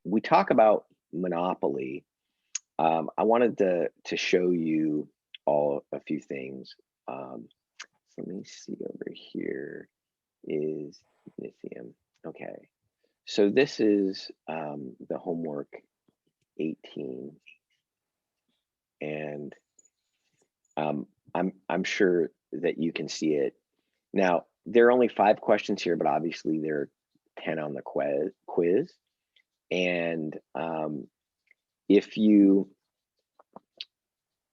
we talk about monopoly, I wanted to show you all a few things. So let me see over here is lithium. Okay, so this is the homework 18, and I'm sure that you can see it. Now, there are only 5 questions here, but obviously there are 10 on the quiz. And if you,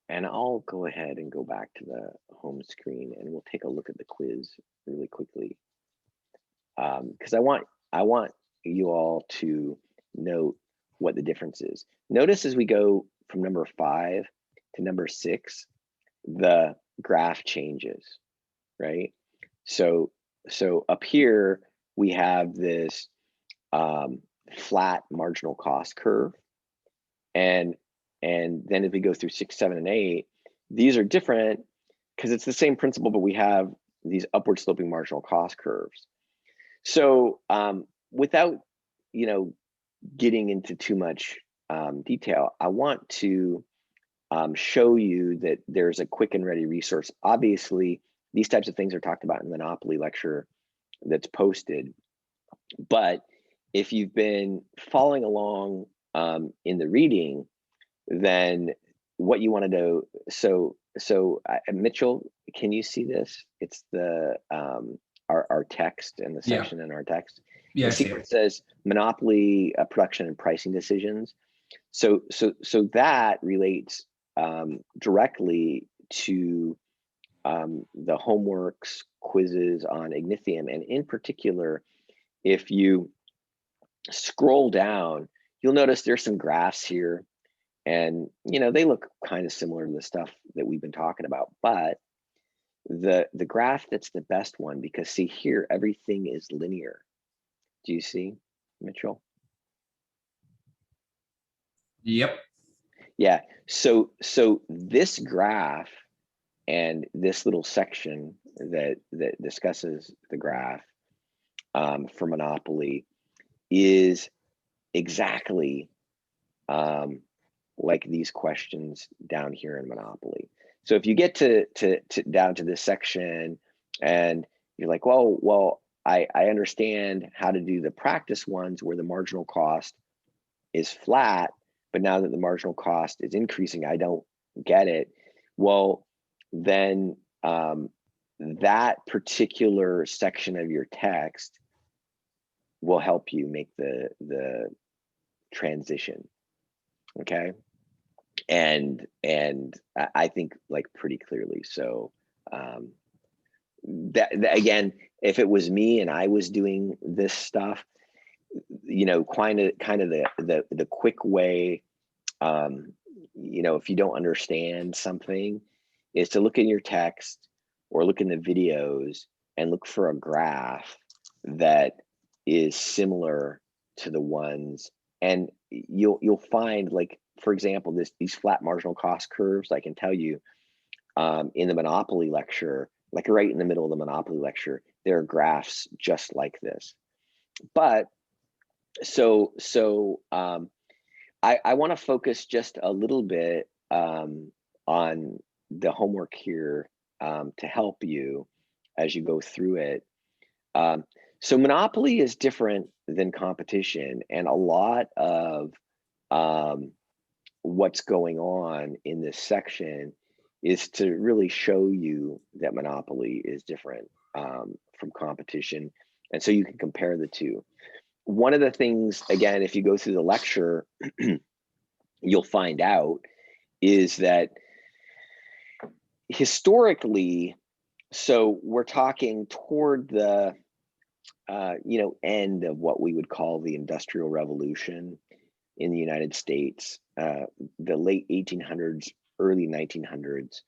and I'll go ahead and go back to the home screen and we'll take a look at the quiz really quickly. Because I want you all to note what the difference is. Notice as we go from number 5 to number 6, the graph changes, right? So up here we have this flat marginal cost curve, and then if we go through 6, 7, and 8, these are different because it's the same principle, but we have these upward sloping marginal cost curves. So without getting into too much detail, I want to show you that there's a quick and ready resource. Obviously, these types of things are talked about in the Monopoly lecture that's posted. But if you've been following along in the reading, then what you want to do, so Mitchell, can you see this? It's the our text and the Yeah. section in our text. Yeah, You I see see where it. it says monopoly production and pricing decisions. So that relates directly to the homeworks, quizzes on Ignithium, and in particular, if you scroll down, you'll notice there's some graphs here, and they look kind of similar to the stuff that we've been talking about, but the graph that's the best one, because see here, everything is linear. Do you see, Mitchell? Yep. Yeah. So this graph and this little section that discusses the graph for monopoly is exactly like these questions down here in monopoly. So if you get to down to this section and you're like, well, I understand how to do the practice ones where the marginal cost is flat, but now that the marginal cost is increasing, I don't get it. Well, then that particular section of your text will help you make the transition. Okay. And I think like pretty clearly. So that again, if it was me and I was doing this stuff, kind of the quick way, if you don't understand something, is to look in your text or look in the videos and look for a graph that is similar to the ones, and you'll find, like, for example, these flat marginal cost curves. I can tell you in the Monopoly lecture, like right in the middle of the Monopoly lecture, there are graphs just like this. But I want to focus just a little bit on the homework here to help you as you go through it. So monopoly is different than competition, and a lot of what's going on in this section is to really show you that monopoly is different from competition, and so you can compare the two. One of the things, again, if you go through the lecture, you'll find out is that historically, so we're talking toward the end of what we would call the Industrial Revolution in the United States, the late 1800s, early 1900s.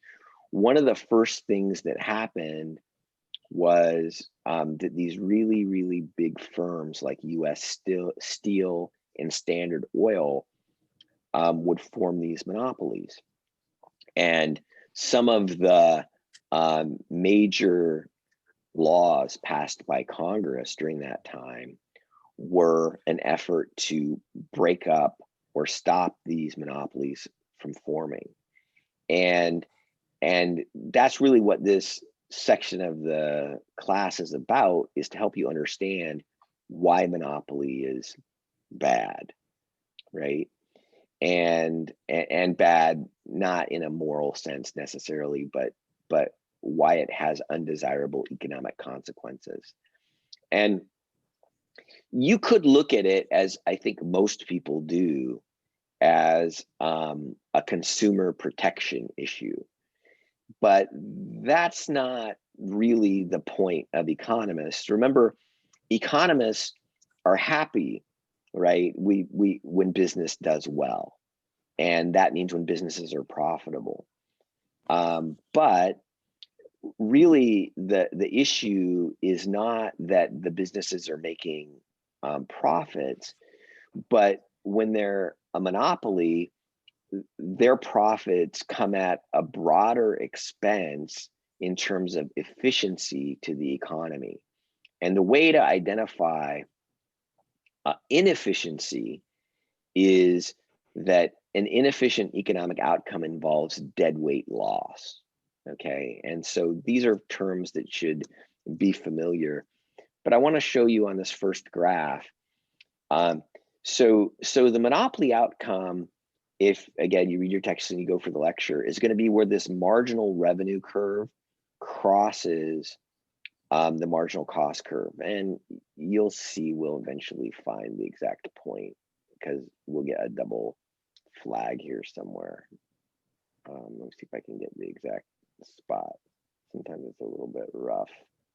One of the first things that happened was that these really, really big firms like U.S. Steel and Standard Oil would form these monopolies. And some of the major laws passed by Congress during that time were an effort to break up or stop these monopolies from forming. And that's really what this section of the class is about, is to help you understand why monopoly is bad, right? And bad not in a moral sense necessarily, but why it has undesirable economic consequences. And you could look at it, as I think most people do, as a consumer protection issue. But that's not really the point of economists. Remember, economists are happy, right? When business does well, and that means when businesses are profitable. But really, the issue is not that the businesses are making profits, but when they're a monopoly, their profits come at a broader expense in terms of efficiency to the economy. And the way to identify inefficiency is that an inefficient economic outcome involves deadweight loss. Okay, and so these are terms that should be familiar, but I want to show you on this first graph. So the monopoly outcome, if again you read your text and you go for the lecture, is going to be where this marginal revenue curve crosses the marginal cost curve. And you'll see we'll eventually find the exact point, because we'll get a double flag here somewhere. Let me see if I can get the exact spot. Sometimes it's a little bit rough.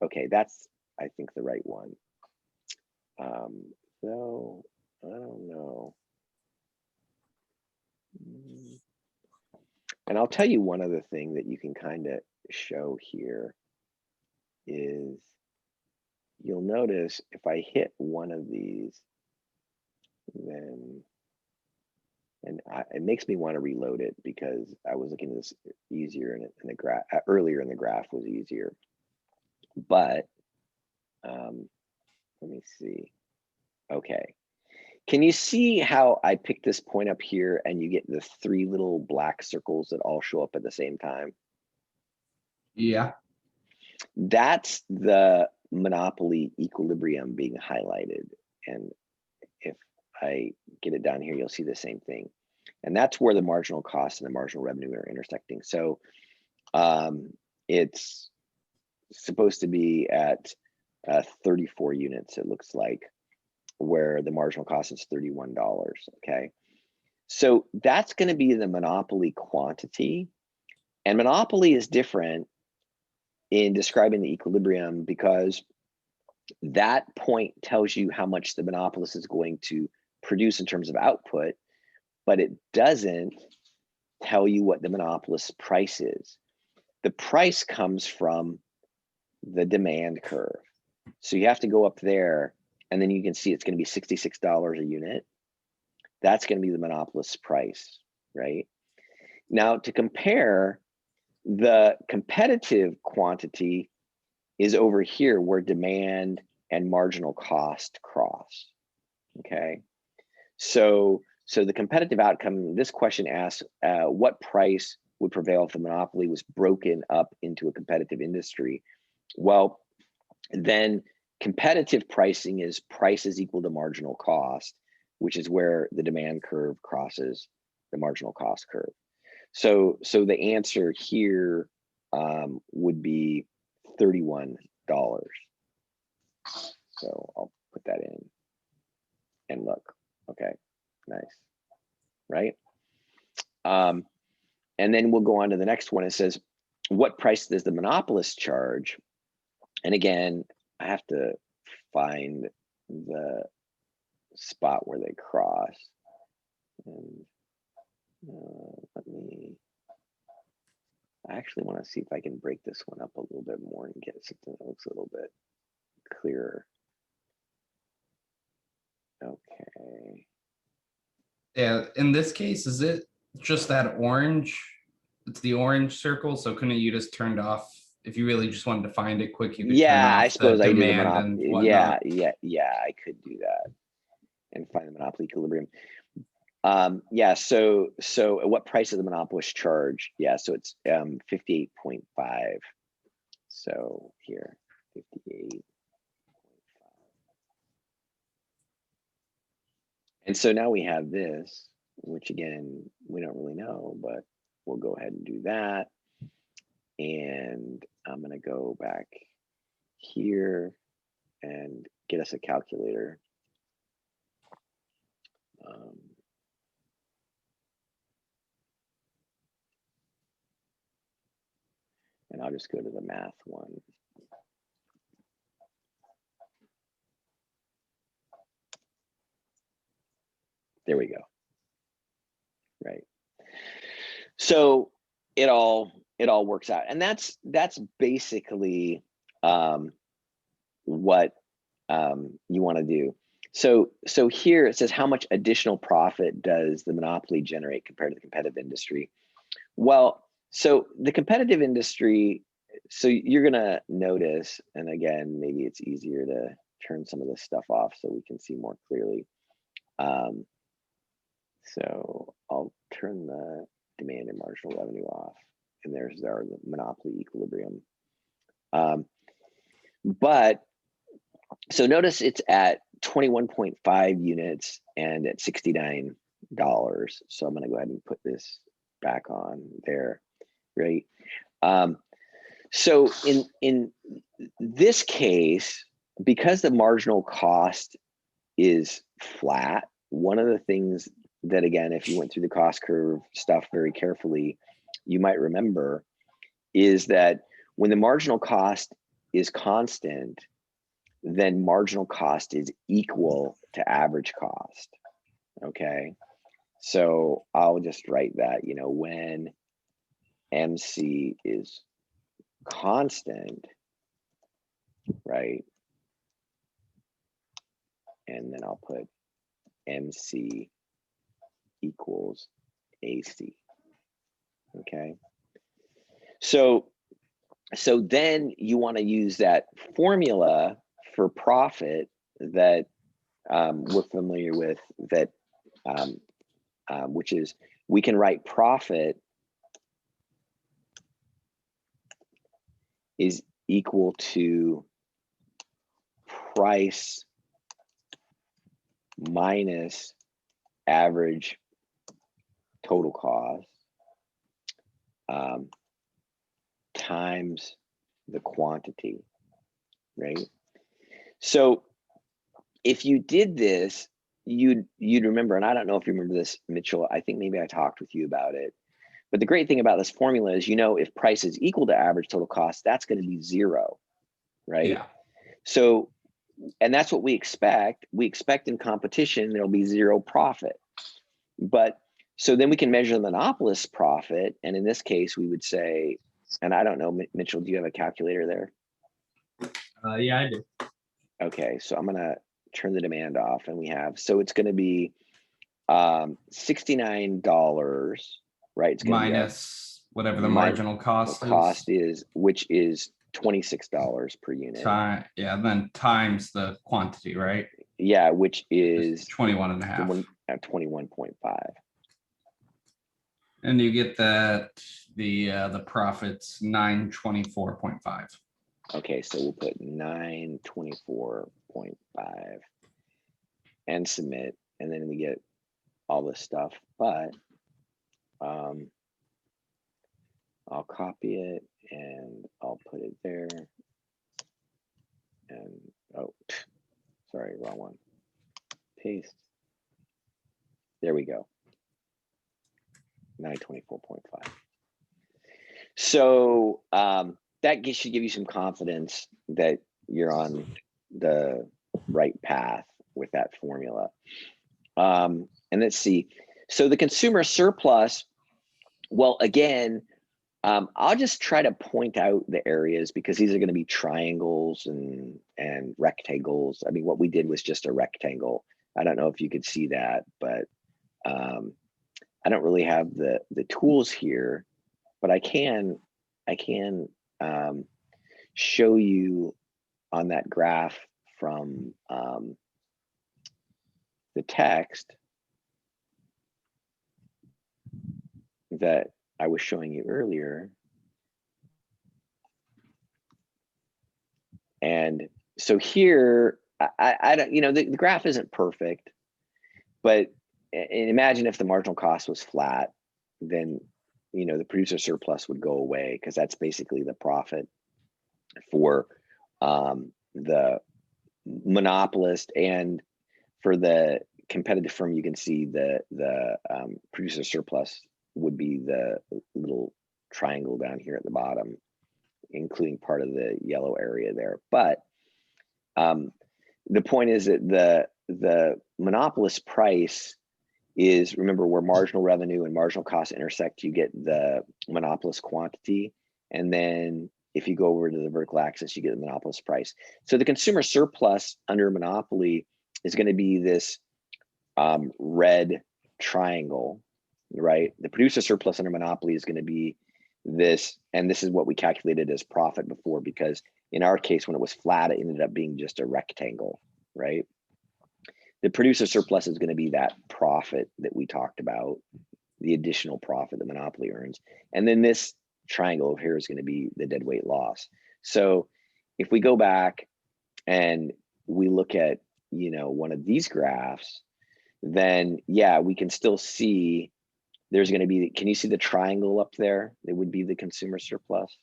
Okay, that's, I think, the right one. So I don't know. And I'll tell you one other thing that you can kind of show here is, you'll notice if I hit one of these, then, and it makes me want to reload it, because I was looking at this easier in the graph, earlier in the graph was easier. But let me see. Okay. Can you see how I picked this point up here and you get the 3 little black circles that all show up at the same time? Yeah. That's the monopoly equilibrium being highlighted. And if I get it down here, you'll see the same thing. And that's where the marginal cost and the marginal revenue are intersecting. So it's supposed to be at 34 units, it looks like, where the marginal cost is $31, okay? So that's going to be the monopoly quantity. And monopoly is different in describing the equilibrium, because that point tells you how much the monopolist is going to produce in terms of output, but it doesn't tell you what the monopolist's price is. The price comes from the demand curve. So you have to go up there, and then you can see it's going to be $66 a unit. That's going to be the monopolist's price, right? Now, to compare, the competitive quantity is over here where demand and marginal cost cross, okay? So the competitive outcome, this question asks, what price would prevail if the monopoly was broken up into a competitive industry? Well, then competitive pricing is price is equal to marginal cost, which is where the demand curve crosses the marginal cost curve. So the answer here would be $31. So I'll put that in and look. Okay, nice, right? And then we'll go on to the next one. It says, what price does the monopolist charge? And again, I have to find the spot where they cross. And I actually want to see if I can break this one up a little bit more and get something that looks a little bit clearer. Okay. Yeah, in this case, is it just that orange? It's the orange circle, so couldn't you just turned off if you really just wanted to find it quick, you could turn Yeah, I off the suppose I do the demand and monopoly. whatnot. Yeah, I could do that and find the monopoly equilibrium. Yeah, so at what price does the monopolist charge? Yeah, so it's 58.5. So here, 58. And so now we have this, which again, we don't really know, but we'll go ahead and do that. And I'm gonna go back here and get us a calculator. And I'll just go to the math one. There we go. Right. So it all works out, and that's basically what you want to do. So here it says how much additional profit does the monopoly generate compared to the competitive industry? Well, so the competitive industry, so you're gonna notice, and again, maybe it's easier to turn some of this stuff off so we can see more clearly. So I'll turn the demand and marginal revenue off, and there's our monopoly equilibrium. But so notice it's at 21.5 units and at $69. So I'm going to go ahead and put this back on there, right? So in this case, because the marginal cost is flat, one of the things that, again, if you went through the cost curve stuff very carefully, you might remember is that when the marginal cost is constant, then marginal cost is equal to average cost. Okay, so I'll just write that, when MC is constant, right? And then I'll put MC equals AC. Okay, so then you want to use that formula for profit that we're familiar with, that which is, we can write profit is equal to price minus average total cost times the quantity, right? So if you did this, you'd remember, and I don't know if you remember this, Mitchell, I think maybe I talked with you about it, but the great thing about this formula is, if price is equal to average total cost, that's going to be 0, right? Yeah. So, and that's what we expect. We expect in competition, there'll be 0 profit. But so then we can measure the monopolist's profit. And in this case, we would say, and I don't know, Mitchell, do you have a calculator there? Yeah, I do. Okay, so I'm going to turn the demand off, and we have, so it's going to be $69, right? It's going to minus whatever the marginal cost is, which is $26 per unit. Yeah, then times the quantity, right? Yeah, which is 21.5. 21.5. And you get that the profit's 924.5. Okay, so we'll put 924.5 and submit, and then we get all this stuff. But I'll copy it and I'll put it there. And oh, sorry, wrong one. Paste. There we go. 924.5. So that should give you some confidence that you're on the right path with that formula. And let's see. So the consumer surplus, well, again, I'll just try to point out the areas, because these are going to be triangles and rectangles. I mean, what we did was just a rectangle. I don't know if you could see that, but I don't really have the tools here, but I can show you on that graph from the text that I was showing you earlier. And so here, I don't, the graph isn't perfect, but imagine if the marginal cost was flat, then, the producer surplus would go away, because that's basically the profit for the monopolist, and for the competitive firm, you can see the producer surplus would be the little triangle down here at the bottom, including part of the yellow area there. But the point is that the monopolist price is, remember, where marginal revenue and marginal cost intersect, you get the monopolist quantity. And then if you go over to the vertical axis, you get the monopolist price. So the consumer surplus under monopoly is going to be this red triangle, right? The producer surplus under monopoly is going to be this, and this is what we calculated as profit before, because in our case, when it was flat, it ended up being just a rectangle, right? The producer surplus is going to be that profit that we talked about, the additional profit the monopoly earns. And then this triangle over here is going to be the deadweight loss. So if we go back and we look at, one of these graphs, then yeah, we can still see there's going to be, can you see the triangle up there? It would be the consumer surplus.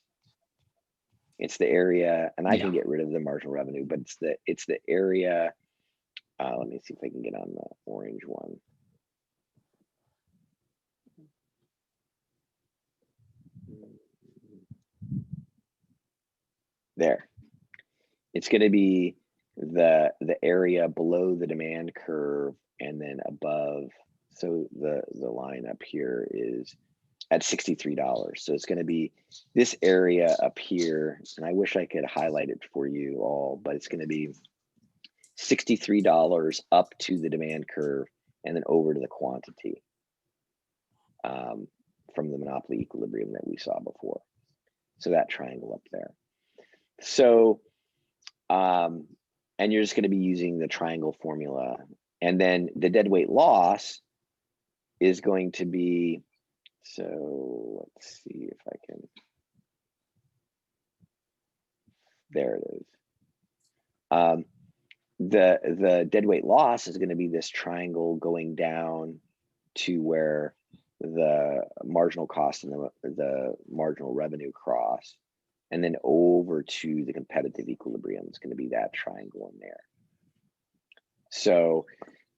It's the area, and I can get rid of the marginal revenue, but it's the area. Let me see if I can get on the orange one. There. It's going to be the area below the demand curve and then above. So the line up here is at $63. So it's going to be this area up here, and I wish I could highlight it for you all, but it's going to be $63 up to the demand curve and then over to the quantity from the monopoly equilibrium that we saw before. So that triangle up there. So, and you're just going to be using the triangle formula. And then the deadweight loss is going to be, so let's see if I can, there it is. The deadweight loss is going to be this triangle going down to where the marginal cost and the marginal revenue cross, and then over to the competitive equilibrium. It's going to be that triangle in there. So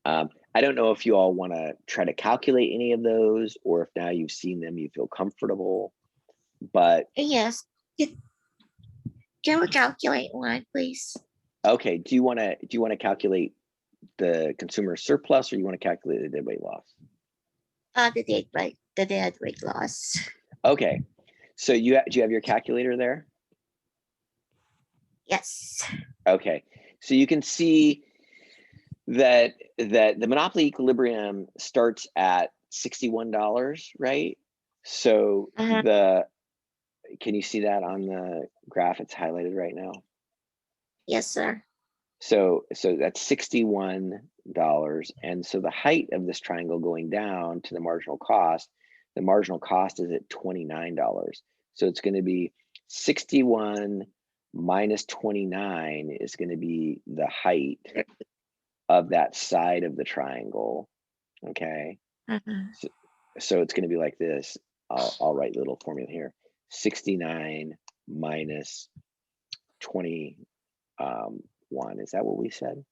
I don't know if you all want to try to calculate any of those, or if now you've seen them, you feel comfortable. But yes, can we calculate one, please? Okay. Do you want to calculate the consumer surplus, or you want to calculate the deadweight loss? The deadweight loss. Okay. So do you have your calculator there? Yes. Okay. So you can see that the monopoly equilibrium starts at $61, right? So can you see that on the graph? It's highlighted right now. Yes, sir. So that's $61. And so the height of this triangle going down to the marginal cost is at $29. So it's going to be 61 minus 29 is going to be the height of that side of the triangle. Okay. So it's going to be like this. I'll write a little formula here. 69 minus 21. Is that what we said?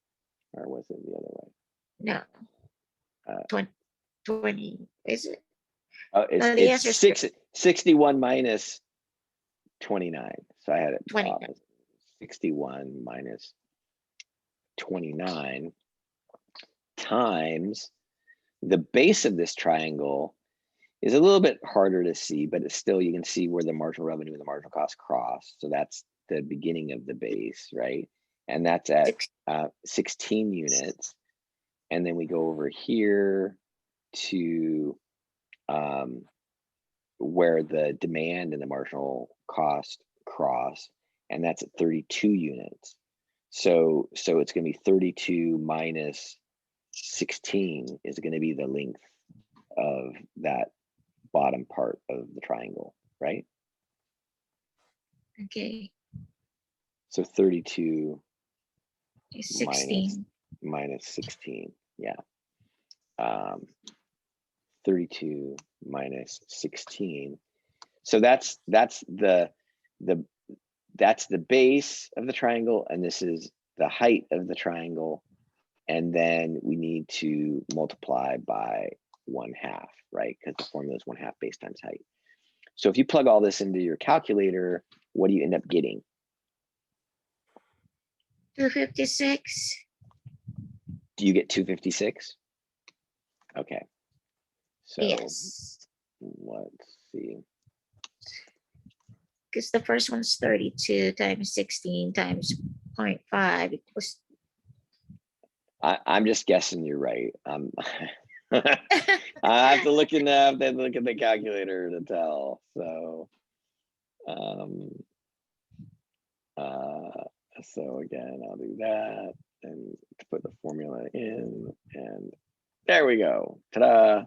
Or was it the other way? No. 20, is it? It's 61 minus 29. So I had it 29. 61 minus 29 times the base of this triangle is a little bit harder to see, but it's still, you can see where the marginal revenue and the marginal cost cross. So that's the beginning of the base, right? And that's at 16 units. And then we go over here to where the demand and the marginal cost cross. and that's at 32 units. So it's going to be 32 minus 16 is going to be the length of that bottom part of the triangle, right? Okay. So 32 It's 16. minus 16, yeah. 32 minus 16. So that's the base of the triangle, and this is the height of the triangle, and then we need to multiply by 1/2, right? Because the formula is 1/2 base times height. So if you plug all this into your calculator, what do you end up getting? 256. Do you get 256? Okay. So Yes. let's see. Because the first one's 32 times 16 times 0.5 equals. I'm just guessing you're right. I have to look at the calculator to tell. So, so again, I'll do that and put the formula in, and there we go. Ta-da!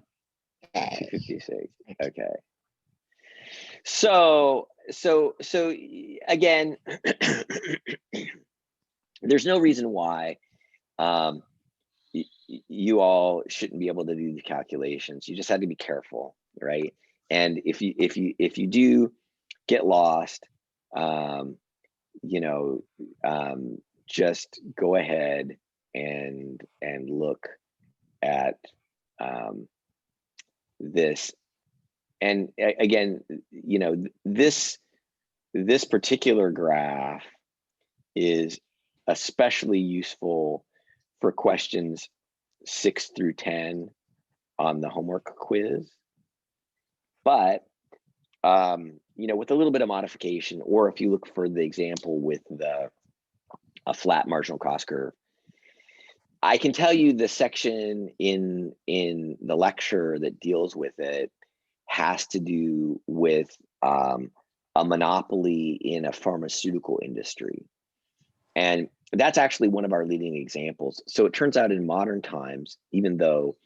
256. Okay. So again, there's no reason why you all shouldn't be able to do the calculations. You just have to be careful, right? And if you do get lost, just go ahead and look at this. And again, this particular graph is especially useful for questions 6 through 10 on the homework quiz. But with a little bit of modification, or if you look for the example with a flat marginal cost curve, I can tell you the section in the lecture that deals with it has to do with a monopoly in a pharmaceutical industry. And that's actually one of our leading examples. So it turns out in modern times, even though,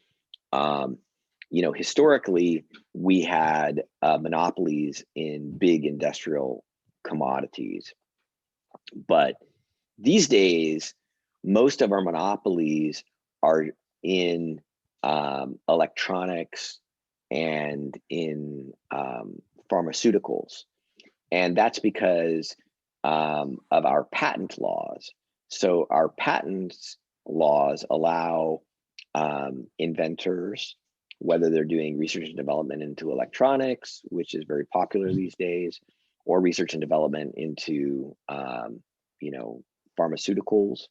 historically we had monopolies in big industrial commodities, but these days, most of our monopolies are in electronics and in pharmaceuticals. And that's because of our patent laws. So our patents laws allow inventors, whether they're doing research and development into electronics, which is very popular these days, or research and development into pharmaceuticals,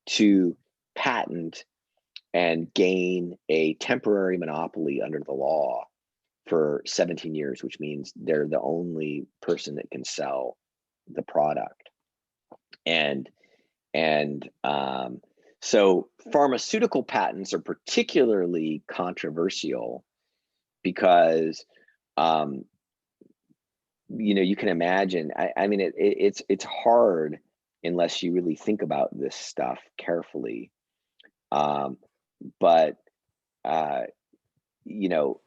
to patent and gain a temporary monopoly under the law for 17 years, which means they're the only person that can sell the product. And so pharmaceutical patents are particularly controversial because you can imagine, I mean, it's hard unless you really think about this stuff carefully. But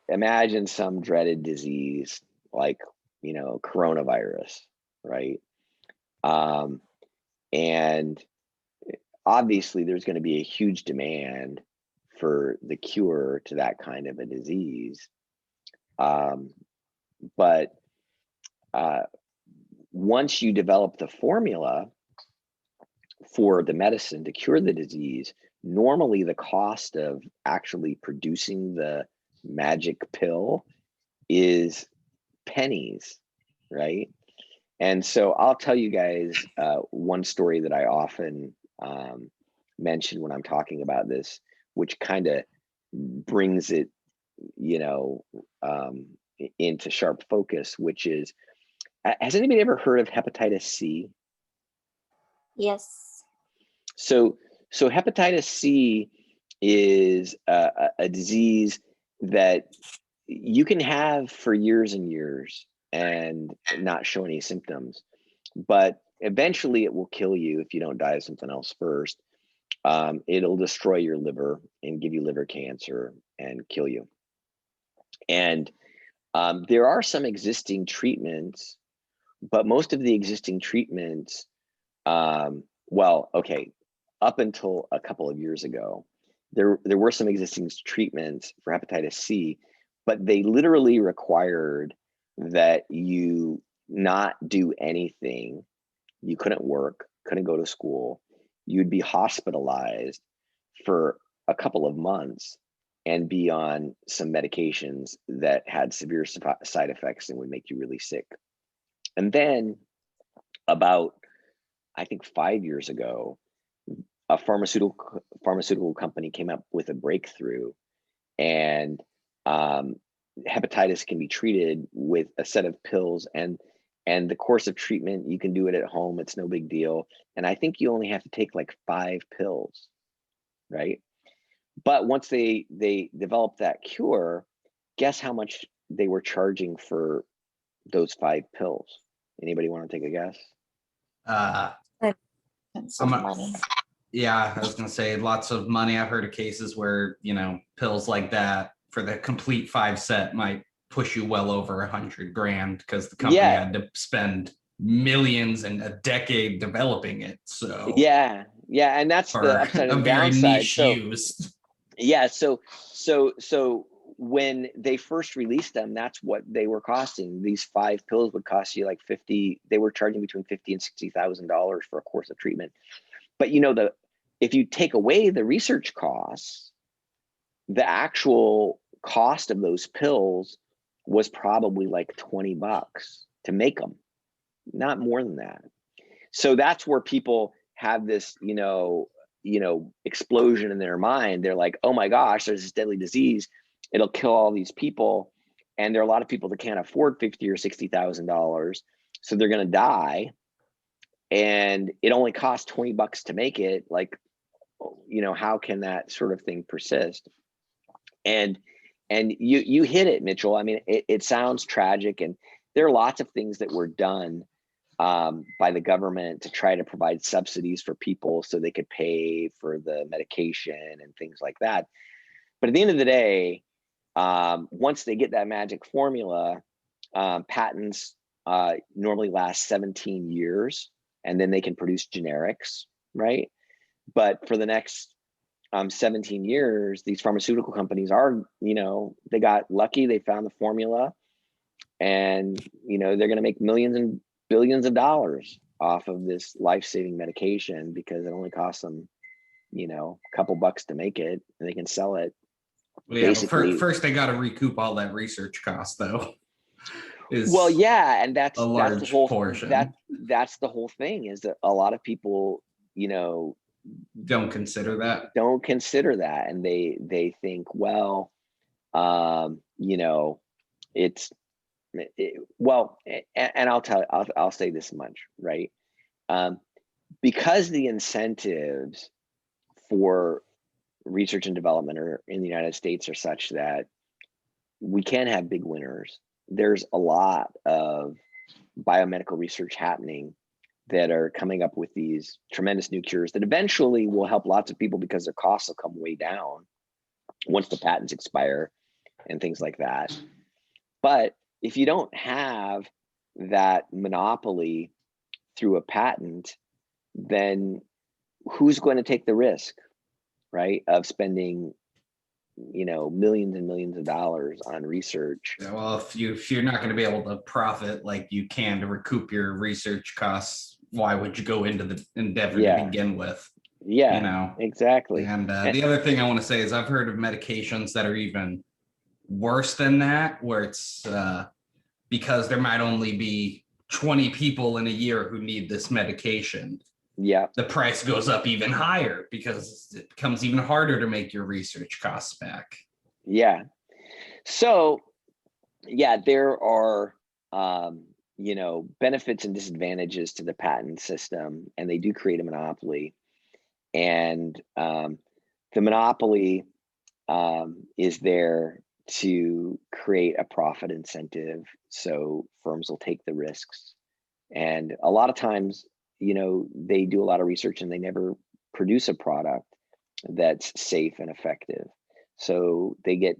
imagine some dreaded disease like, coronavirus, right? And obviously there's going to be a huge demand for the cure to that kind of a disease. But once you develop the formula for the medicine to cure the disease, normally the cost of actually producing the magic pill is pennies, right? And so I'll tell you guys one story that I often mention when I'm talking about this, which kind of brings it, into sharp focus, which is, has anybody ever heard of hepatitis C? Yes. So hepatitis C is a disease that you can have for years and years and not show any symptoms. But eventually it will kill you if you don't die of something else first. It'll destroy your liver and give you liver cancer and kill you. And there are some existing treatments, but most of the existing treatments, well, okay, up until a couple of years ago, there were some existing treatments for hepatitis C, but they literally required that you not do anything. You couldn't work, couldn't go to school. You'd be hospitalized for a couple of months and be on some medications that had severe side effects and would make you really sick. And then about, I think 5 years ago, a pharmaceutical company came up with a breakthrough, and hepatitis can be treated with a set of pills, and the course of treatment, you can do it at home. It's no big deal. And I think you only have to take like 5 pills, right? But once they developed that cure, guess how much they were charging for those 5 pills? Anybody want to take a guess? That's some money. Yeah, I was gonna say lots of money. I've heard of cases where, you know, pills like that for the complete 5 set might push you well over 100 grand because the company had to spend millions and a decade developing it. So yeah, and that's the upside and downside. So when they first released them, that's what they were costing. These 5 pills would cost you like 50. They were charging between $50,000 and $60,000 for a course of treatment. But you know, if you take away the research costs, the actual cost of those pills was probably like $20 to make them, not more than that. So that's where people have this, you know, explosion in their mind. They're like, oh my gosh, there's this deadly disease. It'll kill all these people. And there are a lot of people that can't afford $50,000 or $60,000. So they're going to die. And it only costs $20 to make it. Like, you know, how can that sort of thing persist? And you hit it, Mitchell. I mean, it sounds tragic, and there are lots of things that were done by the government to try to provide subsidies for people so they could pay for the medication and things like that. But at the end of the day, once they get that magic formula, patents normally last 17 years, and then they can produce generics, right? But for the next 17 years, these pharmaceutical companies are, you know, they got lucky, they found the formula, and, you know, they're going to make millions and billions of dollars off of this life-saving medication because it only costs them, you know, a couple bucks to make it, and they can sell it. Well, yeah, basically, first they got to recoup all that research cost, though. Well, yeah, and that's a large the whole portion. That's the whole thing, is that a lot of people, you know, don't consider that, and they think, well, you know, well, and I'll say this much, right? Because the incentives for research and development in the United States are such that we can have big winners. There's a lot of biomedical research happening that are coming up with these tremendous new cures that eventually will help lots of people because their costs will come way down once the patents expire and things like that. But if you don't have that monopoly through a patent, then who's going to take the risk, right, of spending, you know, millions and millions of dollars on research? Yeah, well, if you're not going to be able to profit like you can to recoup your research costs, why would you go into the endeavor to begin with? Yeah, you know, exactly. And the other thing I want to say is I've heard of medications that are even worse than that, where it's because there might only be 20 people in a year who need this medication. Yeah, the price goes up even higher because it becomes even harder to make your research costs back. Yeah. So, yeah, there are, you know, benefits and disadvantages to the patent system, and they do create a monopoly. And the monopoly is there to create a profit incentive, so firms will take the risks. And a lot of times they do a lot of research and they never produce a product that's safe and effective. So they get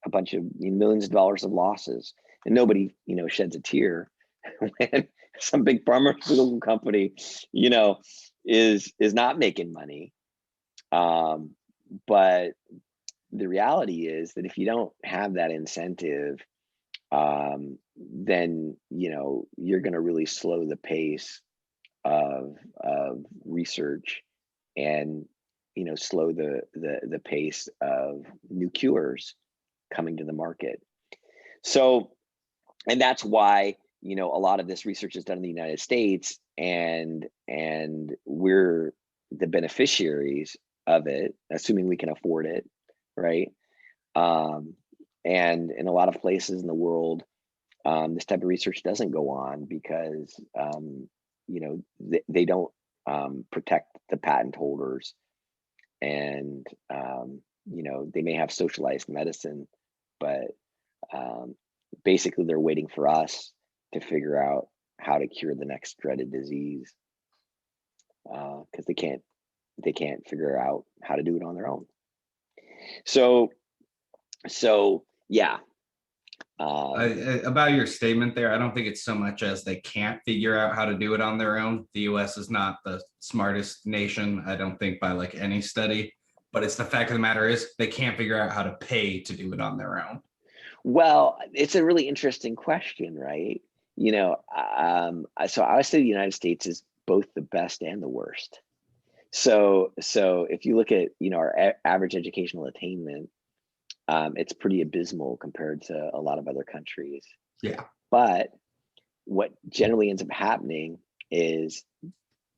a bunch of millions of dollars of losses, and nobody, sheds a tear when some big pharmaceutical company, is not making money. But the reality is that if you don't have that incentive, then you're going to really slow the pace of research, and slow the pace of new cures coming to the market. So, and that's why a lot of this research is done in the United States, and we're the beneficiaries of it, assuming we can afford it, right? And in a lot of places in the world, this type of research doesn't go on because they don't protect the patent holders, and they may have socialized medicine, but basically they're waiting for us to figure out how to cure the next dreaded disease, because they can't figure out how to do it on their own. So yeah. About your statement there, I don't think it's so much as they can't figure out how to do it on their own. The US is not the smartest nation, I don't think, by like any study, but it's the fact of the matter is they can't figure out how to pay to do it on their own. Well, it's a really interesting question, right? So I would say the United States is both the best and the worst. So if you look at our average educational attainment, it's pretty abysmal compared to a lot of other countries. Yeah. But what generally ends up happening is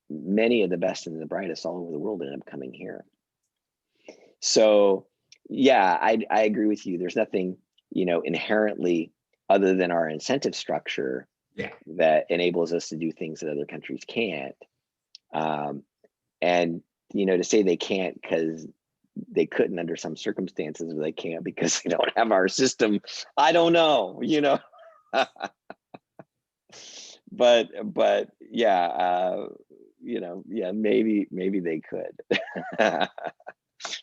many of the best and the brightest all over the world end up coming here. So yeah, I agree with you. There's nothing inherently other than our incentive structure that enables us to do things that other countries can't. And to say they can't because they couldn't under some circumstances, or they can't because they don't have our system, I don't know, but yeah, maybe they could.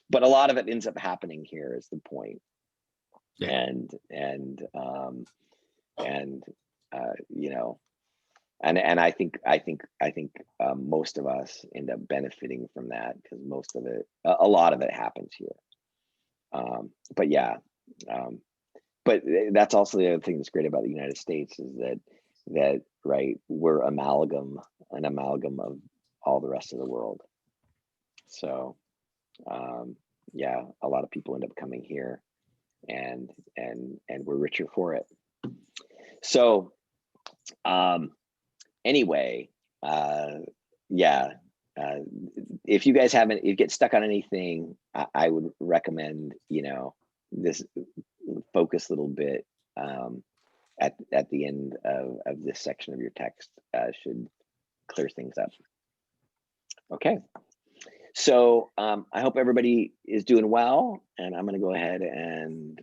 But a lot of it ends up happening here is the point. Yeah. And I think most of us end up benefiting from that, because most of it, a lot of it happens here. But yeah, but that's also the other thing that's great about the United States is that right, we're an amalgam of all the rest of the world. So yeah, a lot of people end up coming here, and we're richer for it. So anyway, yeah, if you guys haven't, if you get stuck on anything, I would recommend this focus a little bit at the end of this section of your text. Should clear things up. Okay, so I hope everybody is doing well, and I'm going to go ahead and